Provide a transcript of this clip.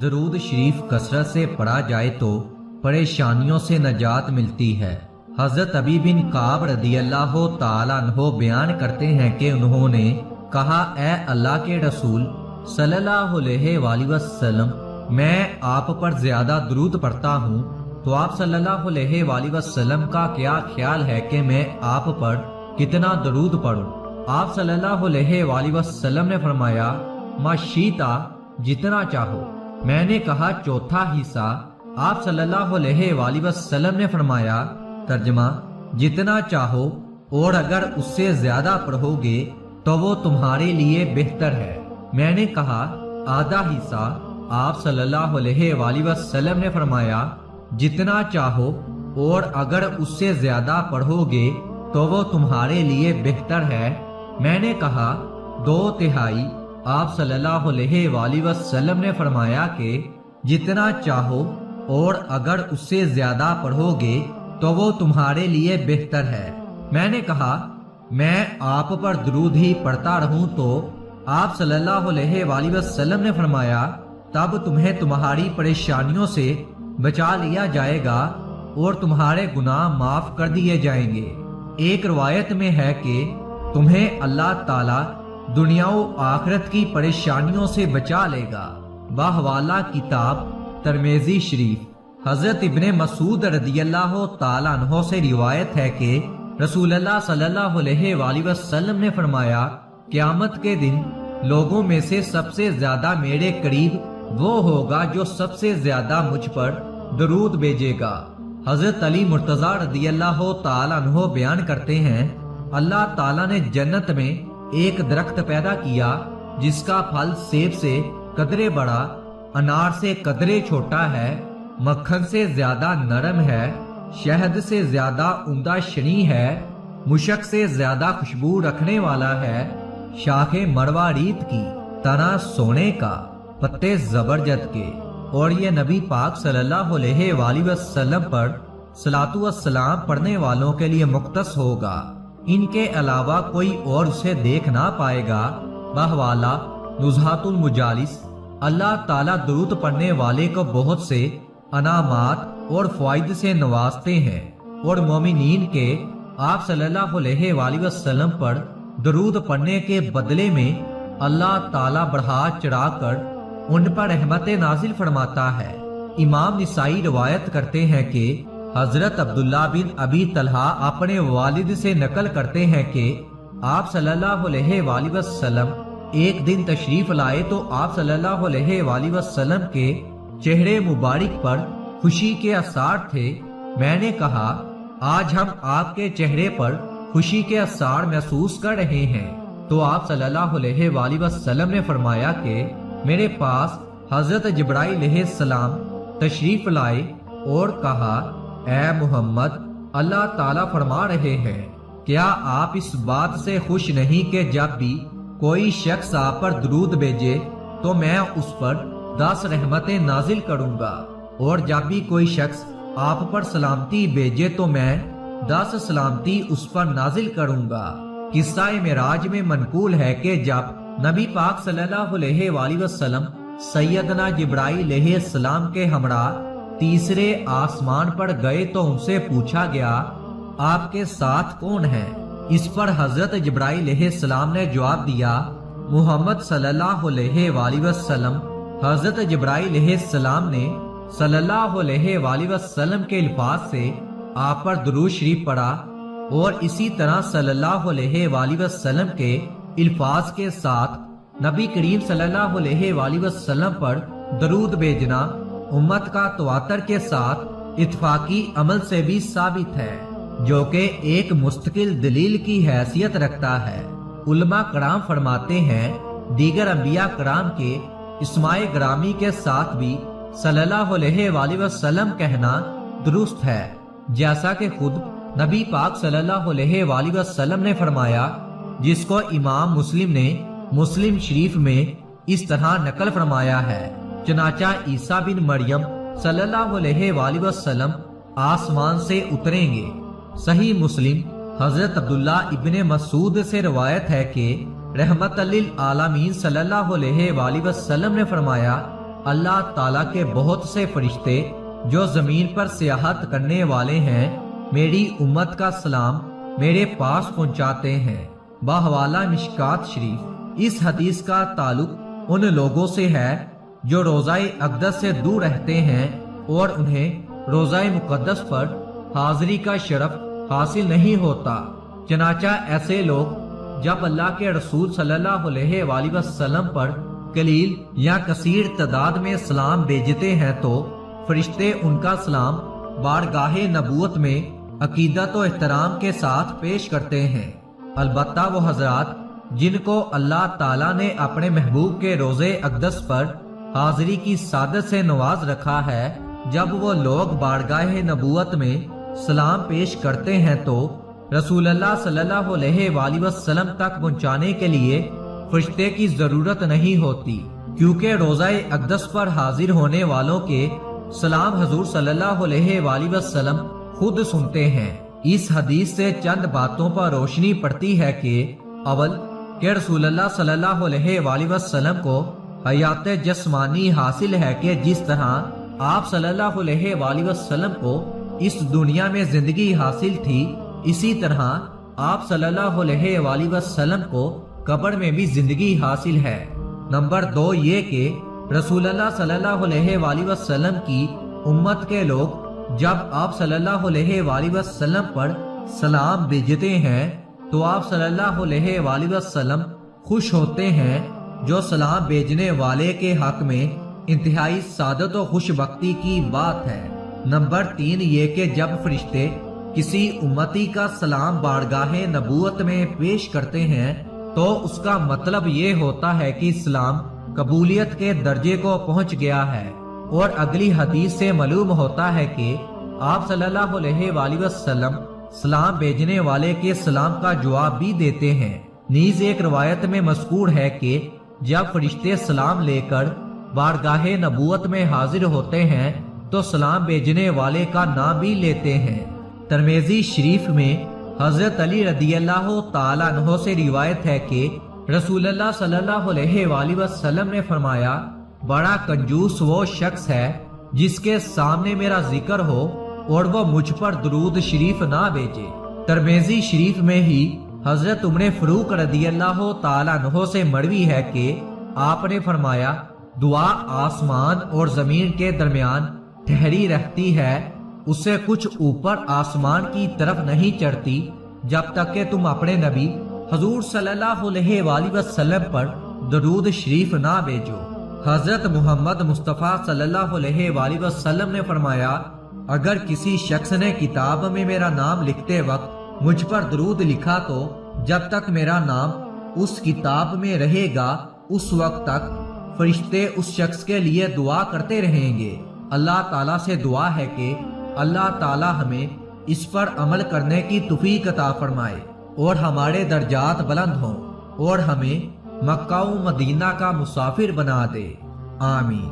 درود شریف کثرت سے پڑھا جائے تو پریشانیوں سے نجات ملتی ہے۔ حضرت ابی بن کعب رضی اللہ تعالیٰ عنہ بیان کرتے ہیں کہ انہوں نے کہا، اے اللہ کے رسول صلی اللہ علیہ وآلہ وسلم، میں آپ پر زیادہ درود پڑھتا ہوں تو آپ صلی اللہ علیہ وآلہ وسلم کا کیا خیال ہے کہ میں آپ پر کتنا درود پڑھوں؟ آپ صلی اللہ علیہ وآلہ وسلم نے فرمایا، ما شیتا، جتنا چاہو۔ میں نے کہا چوتھا حصہ۔ آپ صلی اللہ علیہ وآلہ وسلم نے فرمایا، ترجمہ، جتنا چاہو اور اگر اس سے زیادہ پڑھو گے تو وہ تمہارے لیے بہتر ہے۔ میں نے کہا آدھا حصہ۔ آپ صلی اللہ علیہ وآلہ وسلم نے فرمایا، جتنا چاہو اور اگر اس سے زیادہ پڑھو گے تو وہ تمہارے لیے بہتر ہے۔ میں نے کہا دو تہائی۔ آپ صلی اللہ علیہ وآلہ وسلم نے فرمایا کہ جتنا چاہو اور اگر اس سے زیادہ پڑھو گے تو وہ تمہارے لیے بہتر ہے۔ میں نے کہا میں آپ پر درود ہی پڑھتا رہوں تو آپ صلی اللہ علیہ وآلہ وسلم نے فرمایا، تب تمہیں تمہاری پریشانیوں سے بچا لیا جائے گا اور تمہارے گناہ معاف کر دیے جائیں گے۔ ایک روایت میں ہے کہ تمہیں اللہ تعالی دنیا و آخرت کی پریشانیوں سے بچا لے گا۔ بحوالہ کتاب ترمذی شریف۔ حضرت ابن مسعود رضی اللہ تعالیٰ عنہ سے روایت ہے کہ رسول اللہ صلی اللہ علیہ وآلہ وسلم نے فرمایا، قیامت کے دن لوگوں میں سے سب سے زیادہ میرے قریب وہ ہوگا جو سب سے زیادہ مجھ پر درود بھیجے گا۔ حضرت علی مرتضیٰ رضی اللہ تعالیٰ عنہ بیان کرتے ہیں، اللہ تعالیٰ نے جنت میں ایک درخت پیدا کیا جس کا پھل سیب سے قدرے بڑا، انار سے قدرے چھوٹا ہے، مکھن سے زیادہ نرم ہے، شہد سے زیادہ عمدہ شنی ہے، مشک سے زیادہ خوشبو رکھنے والا ہے، شاخیں مروارید کی، تنا سونے کا، پتے زبرجد کے، اور یہ نبی پاک صلی اللہ علیہ وآلہ وسلم پر صلاۃ والسلام پڑھنے والوں کے لیے مختص ہوگا، ان کے علاوہ کوئی اور اسے دیکھ نہ پائے گا۔ بحوالہ نزہۃ المجالس۔ اللہ تعالیٰ درود پڑھنے والے کو بہت سے انعامات اور فوائد سے نوازتے ہیں، اور مومنین کے آپ صلی اللہ علیہ وآلہ وسلم پر درود پڑھنے کے بدلے میں اللہ تعالیٰ بڑھا چڑھا کر ان پر رحمت نازل فرماتا ہے۔ امام نسائی روایت کرتے ہیں کہ حضرت عبداللہ بن ابی طلحہ اپنے والد سے نقل کرتے ہیں کہ آپ صلی اللہ علیہ وآلہ وسلم ایک دن تشریف لائے تو آپ صلی اللہ علیہ وآلہ وسلم کے چہرے مبارک پر خوشی کے آثار تھے۔ میں نے کہا آج ہم آپ کے چہرے پر خوشی کے آثار محسوس کر رہے ہیں، تو آپ صلی اللہ علیہ وآلہ وسلم نے فرمایا کہ میرے پاس حضرت جبرائیل علیہ السلام تشریف لائے اور کہا، اے محمد، اللہ تعالیٰ فرما رہے ہیں، کیا آپ اس بات سے خوش نہیں کہ جب بھی کوئی شخص آپ پر درود بھیجے تو میں اس پر 10 رحمتیں نازل کروں گا، اور جب بھی کوئی شخص آپ پر سلامتی بھیجے تو میں 10 سلامتی اس پر نازل کروں گا۔ قصہ معراج میں منقول ہے کہ جب نبی پاک صلی اللہ علیہ وآلہ وسلم سیدنا جبرائیل علیہ السلام کے ہمراہ تیسرے آسمان پر گئے تو ان سے پوچھا گیا، آپ کے ساتھ کون ہے؟ اس پر حضرت جبرائیل علیہ السلام نے جواب دیا، محمد صلی اللہ علیہ وآلہ وسلم۔ حضرت جبرائیل علیہ السلام نے صلی اللہ علیہ وآلہ وسلم کے الفاظ سے آپ پر درود شریف پڑھا، اور اسی طرح صلی اللہ علیہ وآلہ وسلم کے الفاظ کے ساتھ نبی کریم صلی اللہ علیہ وآلہ وسلم پر درود بھیجنا امت کا تواتر کے ساتھ اتفاقی عمل سے بھی ثابت ہے، جو کہ ایک مستقل دلیل کی حیثیت رکھتا ہے۔ علماء کرام فرماتے ہیں، دیگر انبیاء کرام کے اسماء گرامی کے ساتھ بھی صلی اللہ علیہ وآلہ وسلم کہنا درست ہے، جیسا کہ خود نبی پاک صلی اللہ علیہ وآلہ وسلم نے فرمایا، جس کو امام مسلم نے مسلم شریف میں اس طرح نقل فرمایا ہے، چنانچہ عیسیٰ بن مریم صلی اللہ علیہ وآلہ وسلم آسمان سے اتریں گے۔ صحیح مسلم حضرت عبداللہ ابن مسعود سے روایت ہے کہ رحمت للعالمین صلی اللہ علیہ وآلہ وسلم نے فرمایا، اللہ تعالیٰ کے بہت سے فرشتے جو زمین پر سیاحت کرنے والے ہیں میری امت کا سلام میرے پاس پہنچاتے ہیں۔ بحوالہ مشکات شریف۔ اس حدیث کا تعلق ان لوگوں سے ہے جو روضہ اقدس سے دور رہتے ہیں اور انہیں روضہ مقدس پر حاضری کا شرف حاصل نہیں ہوتا۔ چنانچہ ایسے لوگ جب اللہ کے رسول صلی اللہ علیہ وآلہ وسلم پر قلیل یا کثیر تعداد میں سلام بھیجتے ہیں تو فرشتے ان کا سلام بارگاہ نبوت میں عقیدت و احترام کے ساتھ پیش کرتے ہیں۔ البتہ وہ حضرات جن کو اللہ تعالیٰ نے اپنے محبوب کے روضے اقدس پر حاضری کی سعادت سے نواز رکھا ہے، جب وہ لوگ بارگاہ نبوت میں سلام پیش کرتے ہیں تو رسول اللہ صلی اللہ علیہ وآلہ وسلم تک پہنچانے کے لیے فرشتے کی ضرورت نہیں ہوتی، کیونکہ روضہ اقدس پر حاضر ہونے والوں کے سلام حضور صلی اللہ علیہ وآلہ وسلم خود سنتے ہیں۔ اس حدیث سے چند باتوں پر روشنی پڑتی ہے کہ اول کہ رسول اللہ صلی اللہ علیہ وآلہ وسلم کو حیات جسمانی حاصل ہے کہ جس طرح آپ صلی اللہ علیہ وآلہ وسلم کو اس دنیا میں زندگی حاصل تھی، اسی طرح آپ صلی اللہ علیہ وآلہ وسلم کو قبر میں بھی زندگی حاصل ہے۔ نمبر 2 یہ کہ رسول اللہ صلی اللہ علیہ وآلہ وسلم کی امت کے لوگ جب آپ صلی اللہ علیہ وآلہ وسلم پر سلام بھیجتے ہیں تو آپ صلی اللہ علیہ وآلہ وسلم خوش ہوتے ہیں، جو سلام بھیجنے والے کے حق میں انتہائی سعادت و خوش بختی کی بات ہے۔ نمبر 3 یہ کہ جب فرشتے کسی امتی کا سلام بارگاہ نبوت میں پیش کرتے ہیں تو اس کا مطلب یہ ہوتا ہے کہ اسلام قبولیت کے درجے کو پہنچ گیا ہے، اور اگلی حدیث سے معلوم ہوتا ہے کہ آپ صلی اللہ علیہ وآلہ وسلم سلام بھیجنے والے کے سلام کا جواب بھی دیتے ہیں۔ نیز ایک روایت میں مذکور ہے کہ جب فرشتے سلام لے کر بارگاہ نبوت میں حاضر ہوتے ہیں تو سلام بھیجنے والے کا نام بھی لیتے ہیں۔ ترمذی شریف میں حضرت علی رضی اللہ تعالیٰ عنہ سے روایت ہے کہ رسول اللہ صلی اللہ علیہ وآلہ وسلم نے فرمایا، بڑا کنجوس وہ شخص ہے جس کے سامنے میرا ذکر ہو اور وہ مجھ پر درود شریف نہ بھیجے۔ ترمذی شریف میں ہی حضرت عمر فاروق رضی اللہ تعالیٰ عنہ سے مروی ہے کہ آپ نے فرمایا، دعا آسمان اور زمین کے درمیان ٹھہری رہتی ہے، اس سے کچھ اوپر آسمان کی طرف نہیں چڑھتی جب تک کہ تم اپنے نبی حضور صلی اللہ علیہ وآلہ وسلم پر درود شریف نہ بھیجو۔ حضرت محمد مصطفیٰ صلی اللہ علیہ وآلہ وسلم نے فرمایا، اگر کسی شخص نے کتاب میں میرا نام لکھتے وقت مجھ پر درود لکھا تو جب تک میرا نام اس کتاب میں رہے گا اس وقت تک فرشتے اس شخص کے لیے دعا کرتے رہیں گے۔ اللہ تعالیٰ سے دعا ہے کہ اللہ تعالیٰ ہمیں اس پر عمل کرنے کی توفیق عطا فرمائے اور ہمارے درجات بلند ہوں اور ہمیں مکہ و مدینہ کا مسافر بنا دے، آمین۔